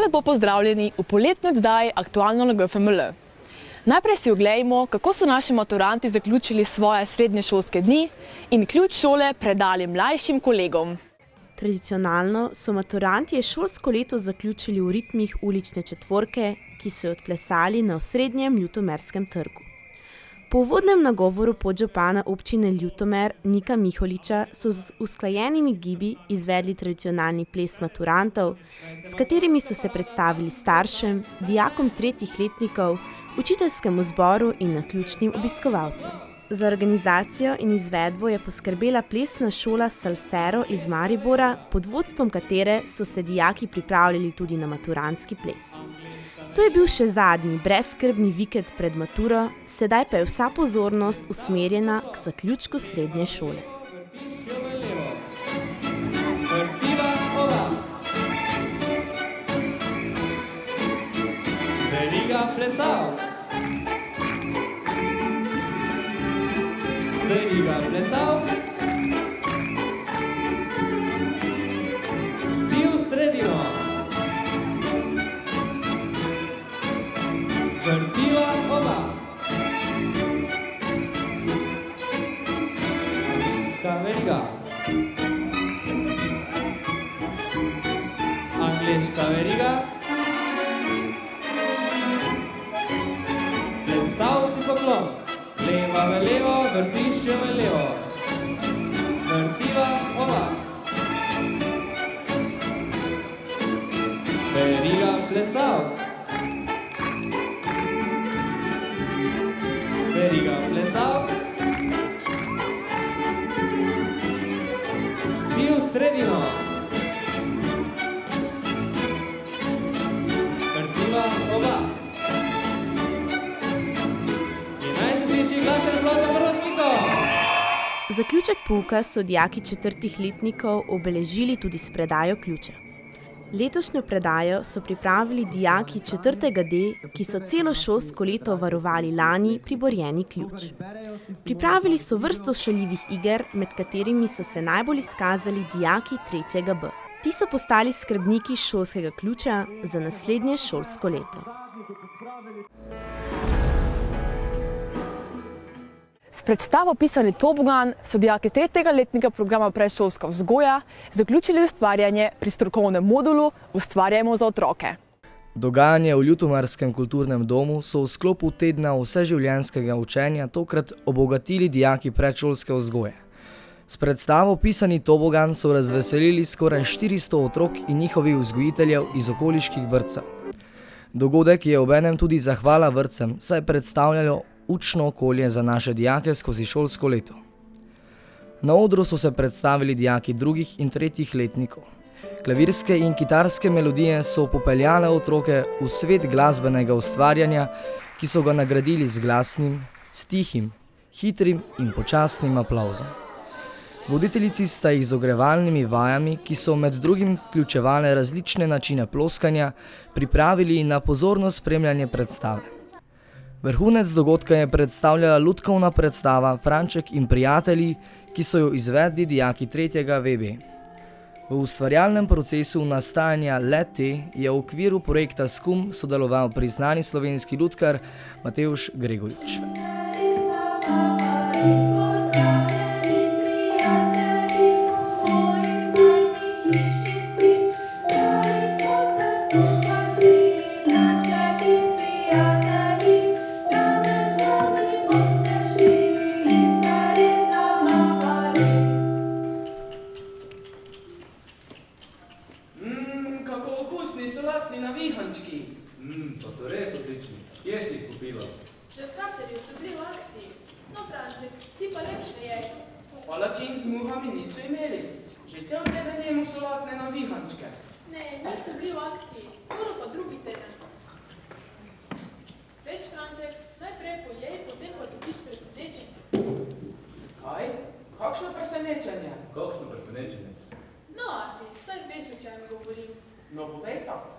lepo pozdravljeni v poletni oddaji Aktualno na GFML. Najprej si oglejmo, kako so naši maturanti zaključili svoje srednješolske dni in ključ šole predali mlajšim kolegom. Tradicionalno so maturanti šolsko leto zaključili v ritmih ulične četvorke, ki so jo odplesali na osrednjem Ljutomerskem trgu. Po uvodnem nagovoru podžupana občine Ljutomer Nika Miholiča so z usklajenimi gibi izvedli tradicionalni ples maturantov, s katerimi so se predstavili staršem, dijakom tretjih letnikov, učiteljskemu zboru in naključnim obiskovalcem. Za organizacijo in izvedbo je poskrbela plesna šola Salsero iz Maribora, pod vodstvom katere so se dijaki pripravljali tudi na maturantski ples. To je bil še zadnji brezskrbni vikend pred maturo, sedaj pa je vsa pozornost usmerjena k zaključku srednje šole. Veriga plesal. Veriga plesal. Vsi v sredino. Vrtila oba. Angliška veriga. Angliška veriga. Plesalci poklon. Leva v levo, vrtiš jo v levo. Vrtila oba. Veriga plesal. Veriga plesal. Vsi v sredino. Vrtila oba. In naj se sliši glasen aplauz za prvostnikov. Zaključek pouka so dijaki četrtih letnikov obeležili tudi s predajo ključa. Letošnjo predajo so pripravili dijaki 4. D, ki so celo šolsko leto varovali lani priborjeni ključ. Pripravili so vrsto šaljivih iger, med katerimi so se najbolj izkazali dijaki 3. B. Ti so postali skrbniki šolskega ključa za naslednje šolsko leto. S predstavo Pisani tobogan so dijaki 3. letnika programa predšolska vzgoja zaključili ustvarjanje pri strokovnem modulu Ustvarjajmo za otroke. Dogajanje v Ljutomerskem kulturnem domu so v sklopu tedna vseživljenjskega učenja tokrat obogatili dijaki predšolske vzgoje. S predstavo Pisani tobogan so razveselili skoraj 400 otrok in njihovih vzgojiteljev iz okoliških vrtcev. Dogodek je obenem tudi zahvala vrtcem, saj predstavljajo učno okolje za naše dijake skozi šolsko leto. Na odru so se predstavili dijaki 2. in 3. letnikov. Klavirske in kitarske melodije so popeljale otroke v svet glasbenega ustvarjanja, ki so ga nagradili z glasnim, s tihim, hitrim in počasnim aplavzom. Voditeljici sta jih z ogrevalnimi vajami, ki so med drugim vključevale različne načine ploskanja, pripravili na pozorno spremljanje predstave. Vrhunec dogodka je predstavljala lutkovna predstava Franček in prijatelji, ki so jo izvedli dijaki 3. VB. V ustvarjalnem procesu nastajanja le-te je v okviru projekta SKUM sodeloval priznani slovenski lutkar Matevž Gregorič. To so res odlični. Kje si jih kupila? Že v Kraterju so bili v akciji. No, Franček, ti pa lepše jej. Palačin z muhami niso imeli. Že cel teden jemo solatne navihančke. Ne, niso bili v akciji. Bodo pa drugi teden. Veš, Franček, najprej pojej, potem pa dobiš presenečenje. Kaj? Kakšno presenečenje? Kakšno presenečenje? No, Arti, saj veš, o čem govorim. No, povej pa.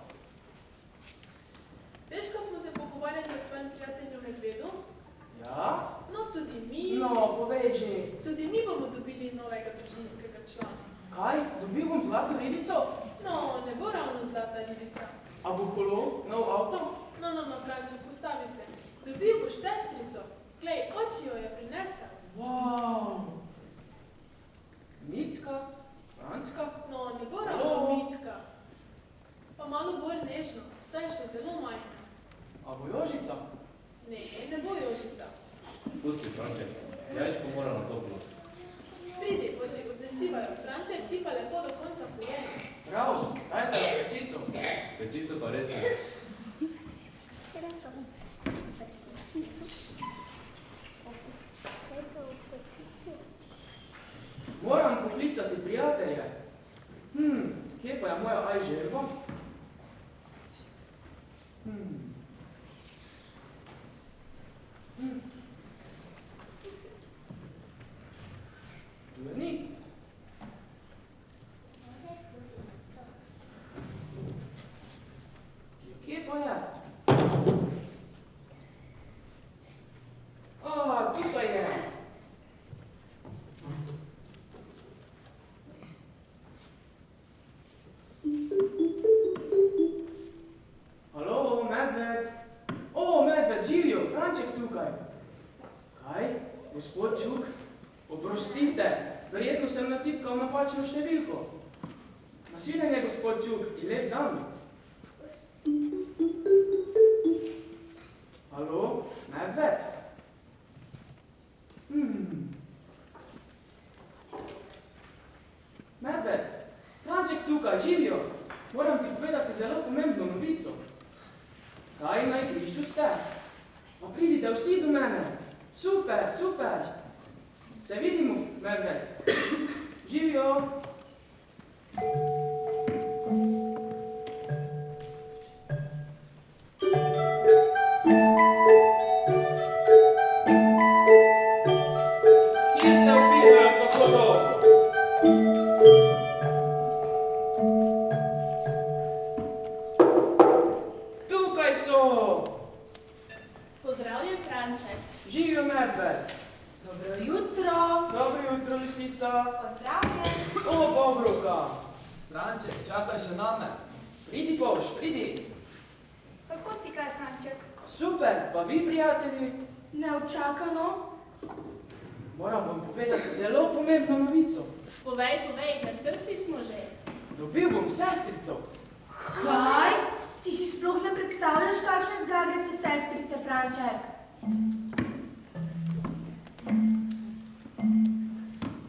Veš, ko smo se pogovarjali o tvojem prijatelju Medvedu? Ja? No, tudi mi. No, povej že. Tudi mi bomo dobili novega člana. Kaj? Dobil bom zlato ribico? No, ne bo ravno zlata ribica. A bo kolo, nov avto? No, Franček, ustavi se. Dobil boš sestrico. Glej, oči jo je prinesel. Wow. Micka, Francka? No, ne bo ravno Micka. Pa malo bolj nežno, saj je še zelo majhna. A bo Jožica? Ne bo Jožica. Pusti, Franček, jajčko mora na toplo. Pridi, oči, odnesiva jo. Franček, ti pa lepo do konca pojeni. Prav, dajte na pečico. Pečico pa res ne. Moram poklicati prijatelje. Kje pa je moja ajžerba? Tu je ni. Kje pa je? Tukaj je. Halo, medved. Medved, živijo, Franček tukaj. Kaj? Gospod Čuk? Oprostite, verjetno sem natipkal napačno številko. Nasvidenje, gospod Čuk, in lep dan. Halo, medved? Medved, Franček tukaj, živijo. Moram ti povedati zelo pomembno novico. Kaj na igrišču ste? Pa pridite vsi do mene. Super, super. Se vidimo, medved. Živijo. Kje se ubijajo tako dolgo? Tukaj so. Pozdravljen, Franček. Živijo, medved. Dobro jutro. Dobro jutro, lisica. Pozdravljen. Bobruka. Franček, čakaj še name. Pridi, boš, pridi. Kako si kaj, Franček? Super, pa vi, prijatelji? Neočakano. Moram vam povedati zelo pomembno novico. Povej, nestrpni smo že. Dobil bom sestrico. Kaj? Ti si sploh ne predstavljaš, kakšne zgage so sestrice, Franček?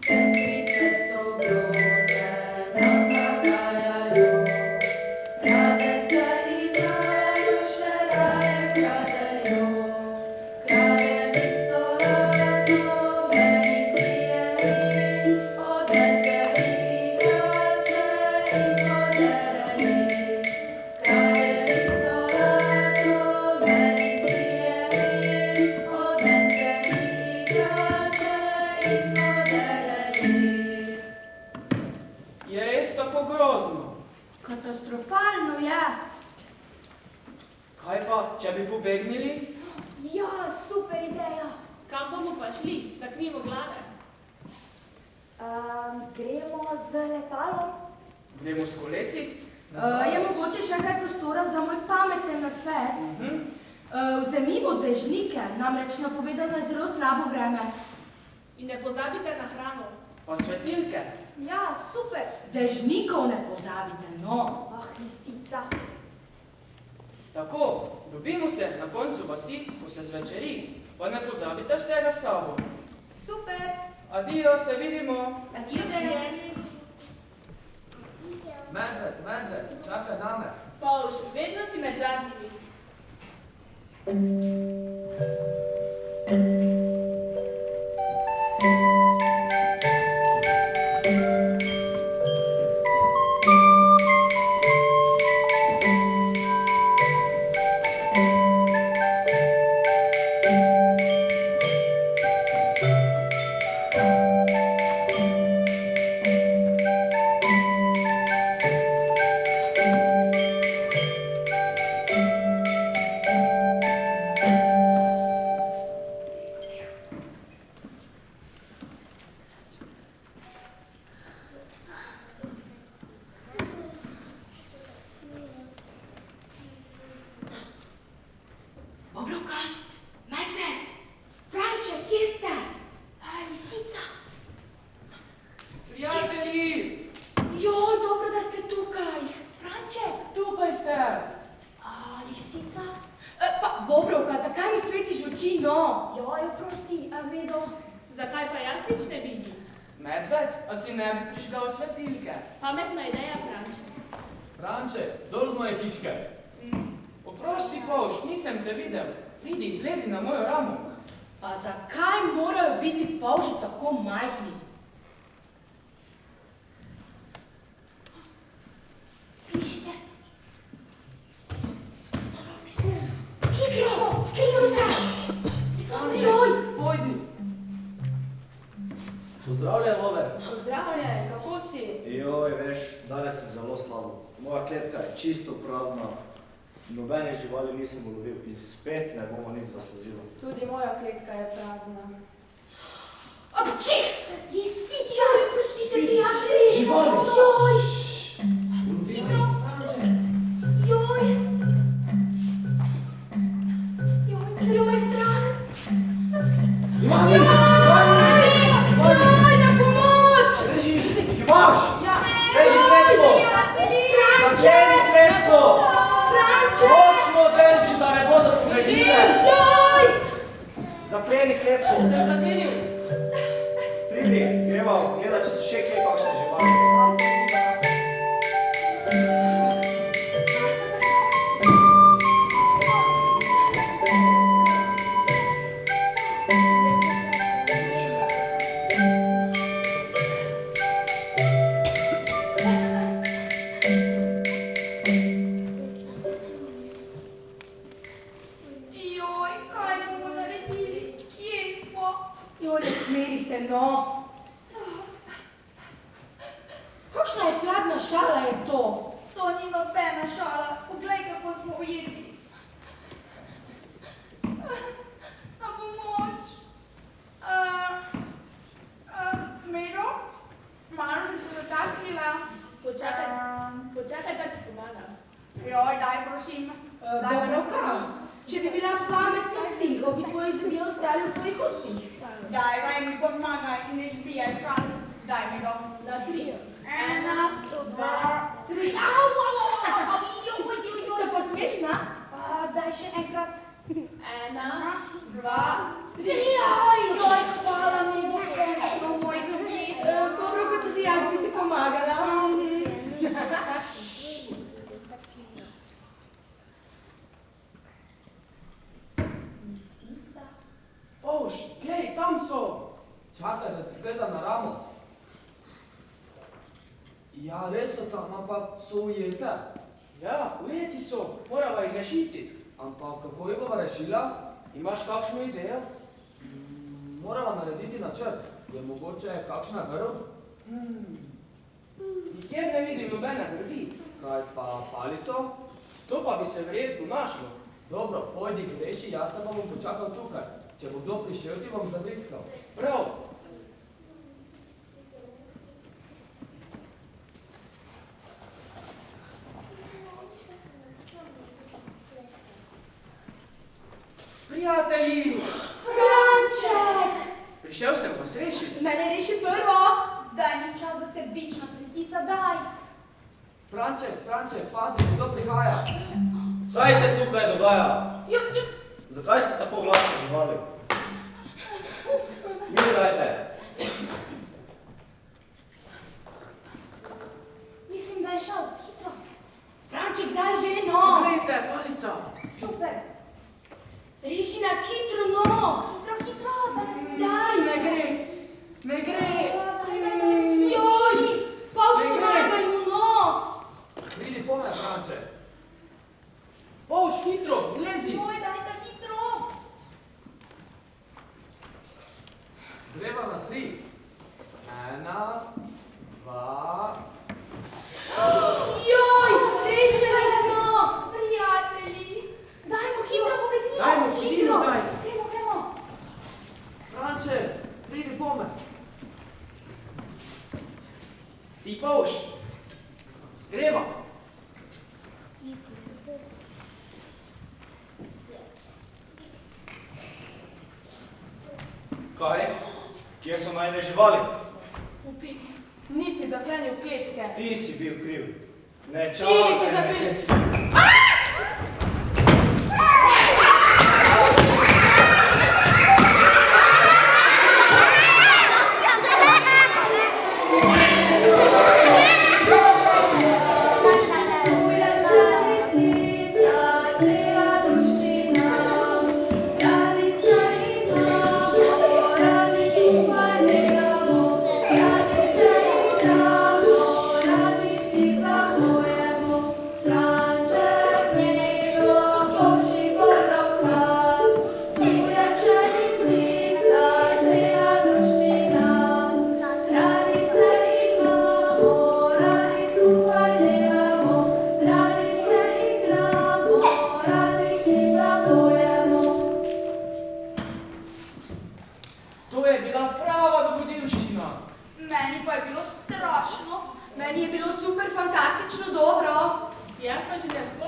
Sestrice so groze, nam nagajajo, rade se igrajo, še raje kradejo. Krade mi solato, meni slije mi, odnese mi igrače in podere list. Krade mi solato, meni slije mi, odnese mi igrače in podere list. Je res tako grozno? Katastrofalno je. Kaj pa, če bi pobegnili? Ja, super ideja. Kam bomo pa šli? Staknimo glave. Gremo z letalom. Gremo s kolesi? Je mogoče še kaj prostora za moj pameten nasvet? Vzemimo dežnike, namreč napovedano je zelo slabo vreme. In ne pozabite na hrano. Pa svetilke? Ja, super. Dežnikov ne pozabite, no. Lisica. Tako, dobimo se na koncu vasi, ko se zvečeri. Pa ne pozabite vsega s sabo. Super. Adijo, se vidimo. Nasvidenje. Medved, čakaj name. Pavš, vedno si med zadnjimi. lisica? Pa, Bobrovka, zakaj mi svetiš v oči, no? Joj, oprosti, Almedo. Zakaj pa jaz nič ne vidim? Medved, a si ne bi prižgal svetilke? Pametna ideja, Franče. Franče, dol z moje hiške. Oprosti, Polž, nisem te videl. Pridi, zlezi na mojo ramo. Pa zakaj morajo biti polži tako majhni? Slišite? Skrijo se! Joj! Pojdi! Pozdravljen, lovec! Pozdravljen, kako si? Joj, veš, danes sem zelo slabo. Moja kletka je čisto prazna. Nobene živali nisem ulovil in spet ne bomo nič zaslužili. Tudi moja kletka je prazna. Apči! Lisica! Pustite, prijatelji! Živali! Joj! Joj! Zelo me je strah! Joj! Joj, na pomoč! Drži! Imaš! Ja! Drži kletko! Začeni kletko! Franče! Močno drži, da ne bodo pobegile! Joj! Zakleni kletko! Sem zaklenil. Pridi, greva gledat, če so še kje kakšne živali. Joj, kaj bomo naredili? Kje smo? Joj, ne smeri se, no. Kakšna osladna šala je to? To ni nobena šala. Poglej, kako smo ujeti. Na pomoč. Miro? Malo sem se dotaknila. Počakaj, da ti pomagam. Joj, daj prosim. Bobrovka, če bi bila pametna tiho, bi tvoji zobje ostali v tvojih ustih. Daj mi pomagaj in ne zbijaj šal. Daj mi ga. Na 3. 1, 2, 3. Ste pa smešna? Daj še enkrat. 1, 2, 3. Joj, hvala mi, Dokončno moj zobje. Bobrovka, tudi jaz bi ti pomagala. Polž, glej, tam so. Čakaj, da ti splezam na ramo. Ja, res so tam, ampak so ujete. Ja, ujeti so, morava jih rešiti. Ampak kako jih bova rešila? Imaš kakšno idejo? Morava narediti načrt. Je mogoče kakšna vrv? Nikjer ne vidim nobene vrvi. Kaj pa palico? To pa bi se verjetno našlo. Dobro, pojdi k reši, jaz te pa bom počakal tukaj. Če bo kdo prišel, ti bom zabriskal. Prav. Prijatelji! Franček! Prišel sem vas rešiti. Mene reši prvo. Zdaj ni čas za sebičnost, lisica, daj. Franček, pazi, kdo prihaja? Kaj se tukaj dogaja? Zakaj ste tako glasni živali? Mirirajte! Mislim, da je šel. Hitro. Franček, daj že, no. Glejte, palica. Super. Reši nas hitro, no. Hitro, da nas ne Daj. Ne gre. Ne gre. Joj, Pavš, Ne gre. pomagaj mu, no. Pridi po me, Franček. Polž, hitro, zlezi. Joj, dajte hitro. Greva na 3. 1, 2... Joj, rešeni smo. Prijatelji, dajmo hitro, pobegnimo. Dajmo, hitro zdaj. Gremo. Franček, pridi po me. Ti, Polž. Greva. Kaj? Kje so najne živali? Nisi zaklenil kletke. Ti si bil kriv. Ne Ti si čakaj, zabil. če si...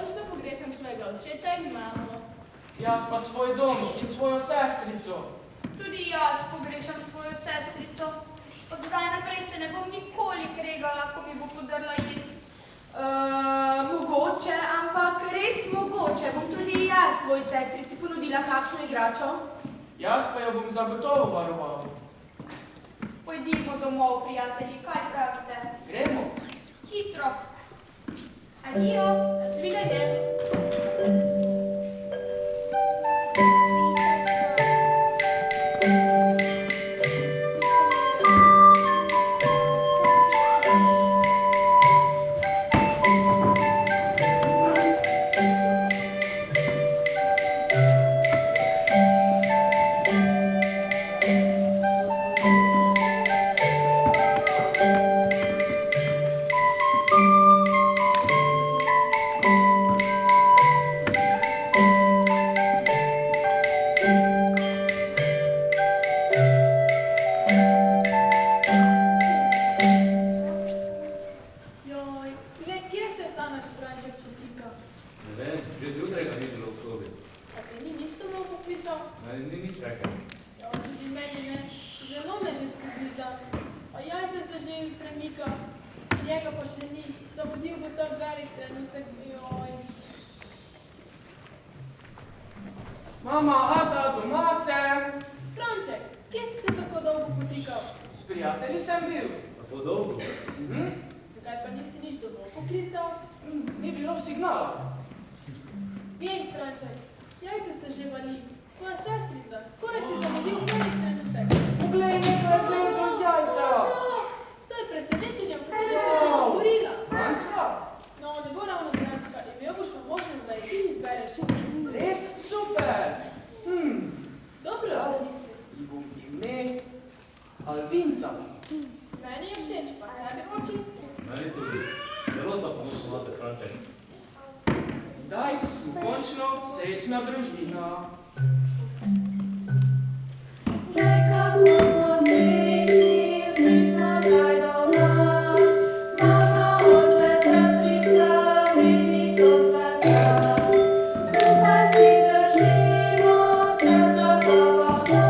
končno pogrešam svojega očeta in mamo. Jaz pa svoj dom in svojo sestrico. Tudi jaz pogrešam svojo sestrico. Od zdaj naprej se ne bom nikoli kregala, ko mi bo podrla jez. Mogoče, ampak res mogoče. Bom tudi jaz svoji sestrici ponudila kakšno igračo. Jaz pa jo bom zagotovo varoval. Pojdimo domov, prijatelji, kaj pravite? Gremo. Hitro. Adijo. Nasvidenje. Joj, le kje se ta naš Franček potika? Ne vem, že zjutraj ga ni bilo v sobi. A te ni nič domov poklical? Ni nič rekel. Ja, tudi meni ne. Zelo me že skrbi za. A jajce se že premika. Njega pa še ni. Zamudil bo ta velik trenutek. Joj. Mama, ata, doma sem. Franček, kje si se tako dolgo potikal? S prijatelji sem bil. Tako dolgo? Zakaj pa nisi nič domov poklical? Ni bilo signala. Glej, Franček, jajce se že vali. Tvoja sestrica, skoraj si zamudil velik trenutek. Poglej, nekaj je zlezlo iz jajca. To je presenečenje, o katerem sem ti govorila. Franska? No, ne bo ravno Franska, imel boš pa možnost, da je ti izbereš. Res super. Dobro razmisli. Ji bom ime Albinca. Meni je všeč, pa tebi oči. Meni tudi. Zelo sta pomoč imate, Franček. Zdaj smo končno srečna družina. Kako smo srečni, vsi smo zdaj doma. Mama, oče, sestrica, vidni so sveta. Skupaj si držimo, se zabavamo.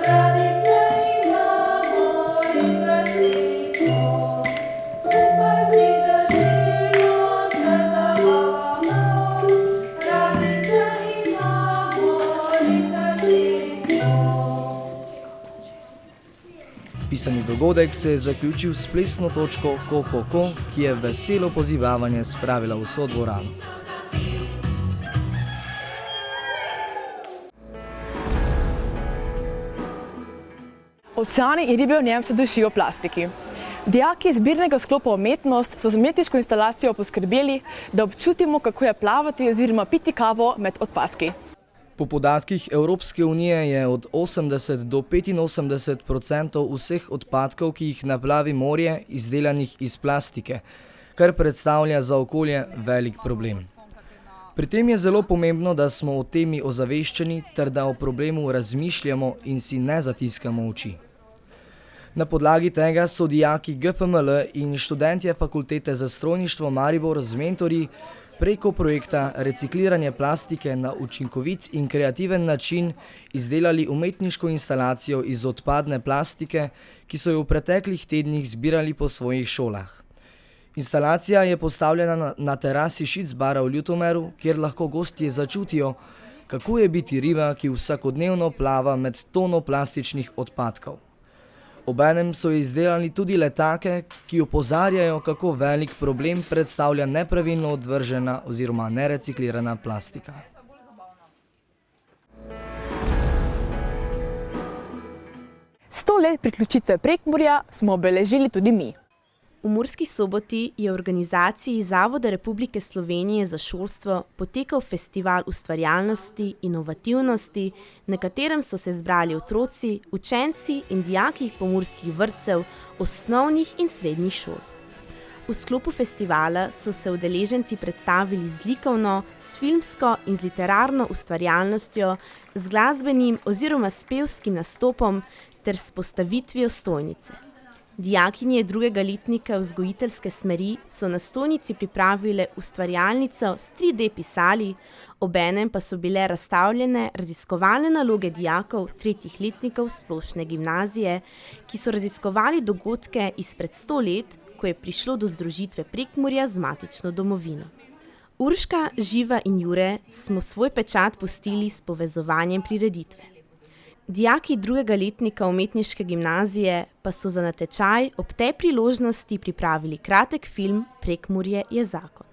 Radi se imamo, res veseli smo. Skupaj si držimo, se zabavamo. Radi se imamo, res veseli smo. Pisani dogodek se je zaključil s plesno točko Ko, ki je veselo pozivavanje spravila vso dvorano. Oceani in ribe v njem se dušijo plastiki. Dijaki zbirnega sklopa Umetnost so z umetniško instalacijo poskrbeli, da občutimo, kako je plavati oziroma piti kavo med odpadki. Po podatkih Evropske unije je od 80 do 85% vseh odpadkov, ki jih naplavi morje, izdelanih iz plastike, kar predstavlja za okolje velik problem. Pri tem je zelo pomembno, da smo o temi ozaveščeni ter da o problemu razmišljamo in si ne zatiskamo oči. Na podlagi tega so dijaki GFML in študentje Fakultete za strojništvo Maribor z mentorji preko projekta Recikliranje plastike na učinkovit in kreativen način izdelali umetniško instalacijo iz odpadne plastike, ki so jo v preteklih tednih zbirali po svojih šolah. Instalacija je postavljena na terasi Šicbara v Ljutomeru, kjer lahko gostje začutijo, kako je biti riba, ki vsakodnevno plava med tono plastičnih odpadkov. Obenem so izdelali tudi letake, ki opozarjajo, kako velik problem predstavlja nepravilno odvržena oziroma nereciklirana plastika. Sto let priključitve Prekmurja smo obeležili tudi mi. V Murski Soboti je v organizaciji Zavoda Republike Slovenije za šolstvo potekal festival ustvarjalnosti, inovativnosti, na katerem so se zbrali otroci, učenci in dijaki pomurskih vrtcev, osnovnih in srednjih šol. V sklopu festivala so se udeleženci predstavili z likovno, s filmsko in z literarno ustvarjalnostjo, z glasbenim oziroma s pevskim nastopom ter s postavitvijo stojnice. Dijakinje drugega letnika vzgojiteljske smeri so na stojnici pripravile ustvarjalnico s 3D pisali, obenem pa so bile razstavljene raziskovalne naloge dijakov tretjih letnikov splošne gimnazije, ki so raziskovali dogodke izpred 100 let, ko je prišlo do združitve Prekmurja z matično domovino. Urška, Živa in Jure smo svoj pečat pustili s povezovanjem prireditve. Dijaki drugega letnika umetniške gimnazije pa so za natečaj ob tej priložnosti pripravili kratek film Prekmurje je zakon.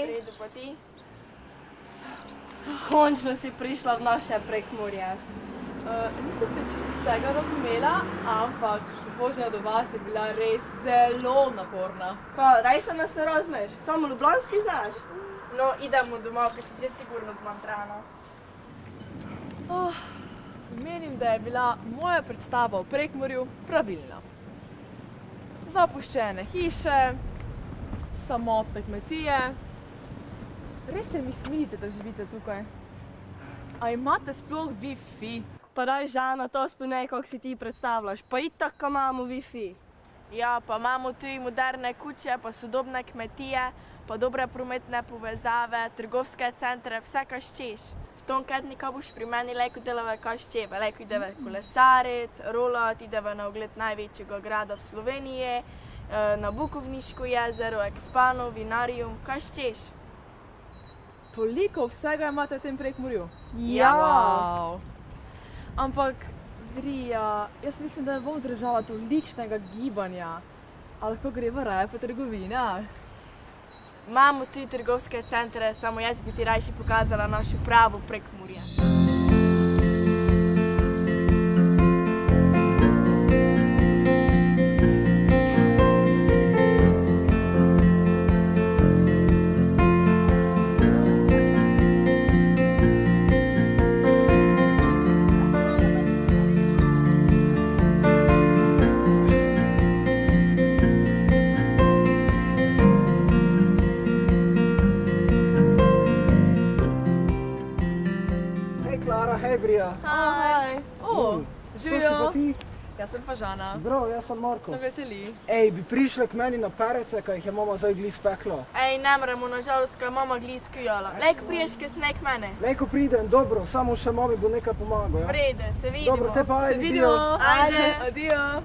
Redu pa ti. Končno si prišla v naše Prekmurje. Nisem te čisto vsega razumela, ampak vožnja do vas je bila res zelo naporna. Kaj, res nas ne razumeš? Samo ljubljanski znaš? No, idemo domov, ker si že sigurno zmantrana. Menim, da je bila moja predstava o Prekmurju pravilna. Zapuščene hiše, samotne kmetije. Res se mi smilite, da živite tukaj. A imate sploh Wi-Fi? Pa daj, Žana, to sponej, kako si ti predstavljaš. Pa itak, ko imamo Wi-Fi. Ja, pa imamo tudi moderne kuće, pa sodobne kmetije, pa dobre prometne povezave, trgovske centre, vse, kaj ščeš. V tom ketnika boš pri meni lejko delave kaj ščeve. Lejko ideve kolesarit, rolat, ideve na ogled največjega grada v Sloveniji, na Bukovniško jezero, Ekspano, Vinarium, kaj ščeš? Toliko vsega imate v tem Prekmurju? Ja! Wow. Ampak, Vrija, jaz mislim, da ne bom držala tolikšnega gibanja. A lahko greva raje po trgovinah? Imamo tudi trgovske centre, samo jaz bi ti rajši pokazala našo pravo Prekmurje. Hej! Živijo! Jaz sem pa Žana. Zdravo, jaz sem Marko. Me veseli. Ej, bi prišli k meni na perece, kaj jih je mama zdaj gli spekla? Ej, ne moremo, nažalost, kaj je mama gli skujala. Lejko priješ kasneje k mene. Lejko pridem, dobro, samo še mami bo nekaj pomagal, ja? Vrede, se vidimo. Dobro, te pa ajde, se vidimo. Ajde. Adijo.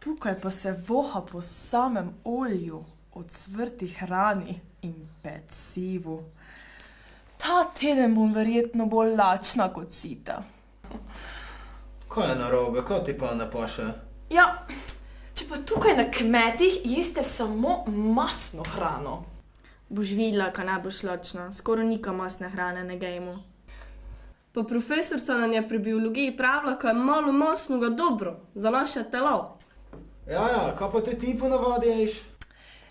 Tukaj pa se voha po samem olju, ocvrti hrani in pecivu. Ta teden bom verjetno bolj lačna kot sita. Kaj je narobe, kaj ti pa ne paše? Ja, če pa tukaj na kmetih jeste samo masno hrano. Boš videla, kaj ne boš lačna. Skoraj nika masne hrane ne gejmo. Pa profesorca nam je pri biologiji pravila, kaj je malo masnoga dobro za naše telo. Ja, kaj pa ti ponavadi ješ?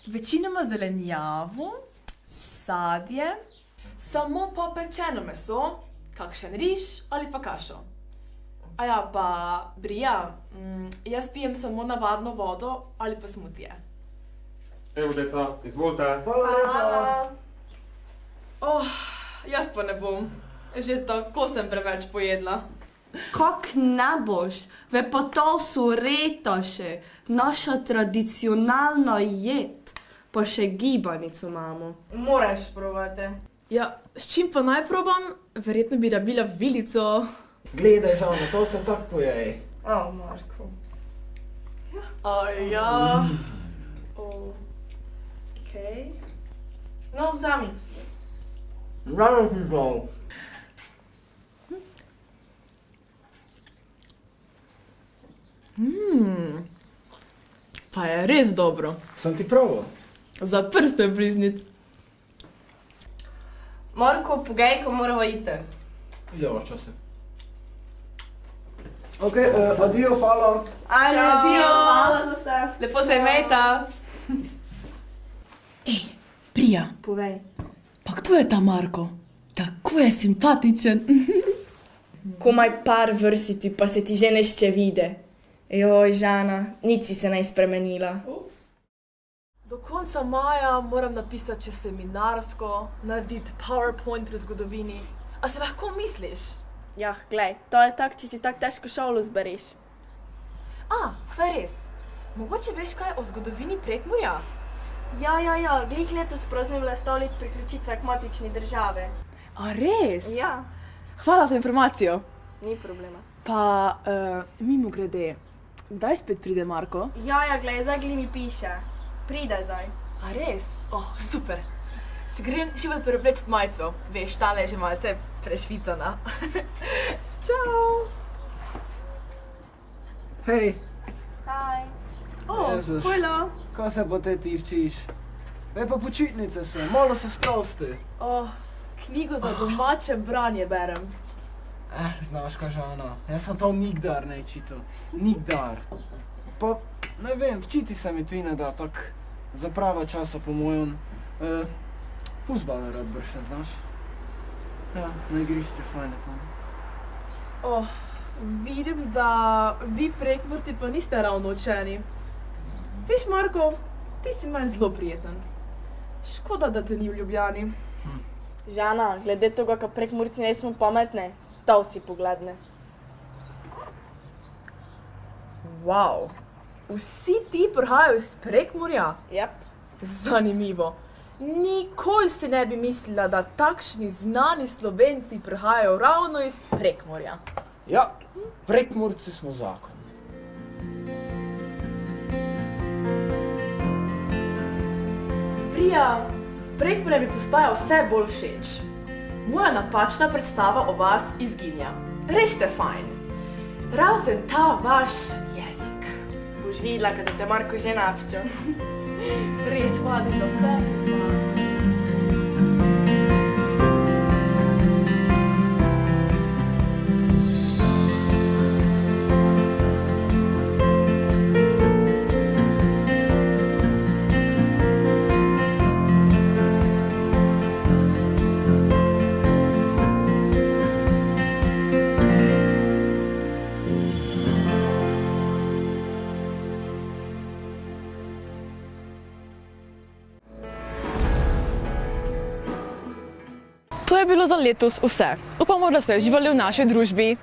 Večinoma zelenjavo, sadje, samo pa pečeno meso, kakšen riž ali pa kašo. A ja, pa Brija, jaz pijem samo navadno vodo ali pa smutije. Evo, deca, izvolite. Hvala lepa. Jaz pa ne bom. Že tako sem preveč pojedla. Kak ne boš? Ve pa to so retaše, naša tradicionalna jed. Pa še gibanico imamo. Moraš probati. Ja, s čim pa naj probam? Verjetno bi rabila vilico. Gledaj, Žano, to se tak pojej. Marko. Ja. Okej. No, vzami. Rano si žal. Pa je res dobro. Sem ti pravo? Za prste bliznit. Marko, pogej, ko morava iti. Ja, čo se. Ok, adijo, hvala. Adijo. Hvala za vse. Lepo se imejta. Ej, Prija. Povej. Pa kdo je ta Marko? Tako je simpatičen. Komaj par vrsiti, pa se ti že nešče vide. Joj, Žana, nič si se naj spremenila. Do konca maja moram napisati čez seminarsko, narediti PowerPoint pri zgodovini. A se lahko misliš? Jah, glej, to je tak, če si tak težko šolo zbereš. Saj res. Mogoče veš kaj o zgodovini Prekmurja? Ja, glih letos praznujemo 100 let priključitve k matični države. A res? Ja. Hvala za informacijo. Ni problema. Pa, mimo grede, kdaj spet pride Marko? Ja, glej, zdaj gli mi piše. Pride zdaj. A res? Super. Se grem šivat preoblečit majico. Veš, tale je že malce prešvicana. Čau! Hej. Hej. Jezus. Hojla. Kaj se pa te tivčiš? Ve pa počitnice so, malo se sprosti. Knjigo za domače branje berem. Znaš kaj, Žana, jaz sem to nikdar ne čital. Nikdar. Pa, ne vem, včiti se mi tu ne da, tak za prava časa po mojem. Fuzbal rad brše, znaš? Ja, na igrišču je fajn tam. Vidim, da vi Prekmurci pa niste ravno učeni. Veš, Marko, ti si meni zelo prijeten. Škoda, da te ni v Ljubljani. Žana, glede tega, ka Prekmurci nismo pametne, to si pogledne. Wow, vsi ti prihajajo iz Prekmurja? Jep. Zanimivo. Nikoli si ne bi mislila, da takšni znani Slovenci prihajajo ravno iz Prekmurja. Ja, Prekmurci smo zakon. Prija, Prekmurje mi postaja vse bolj všeč. Moja napačna predstava o vas izginja. Res ste fajn. Razen ta vaš jezik. Boš videla, kada te Marko že navčil. Res, hvala za vse. To je bilo za letos vse. Upamo, da ste uživali v naši družbi.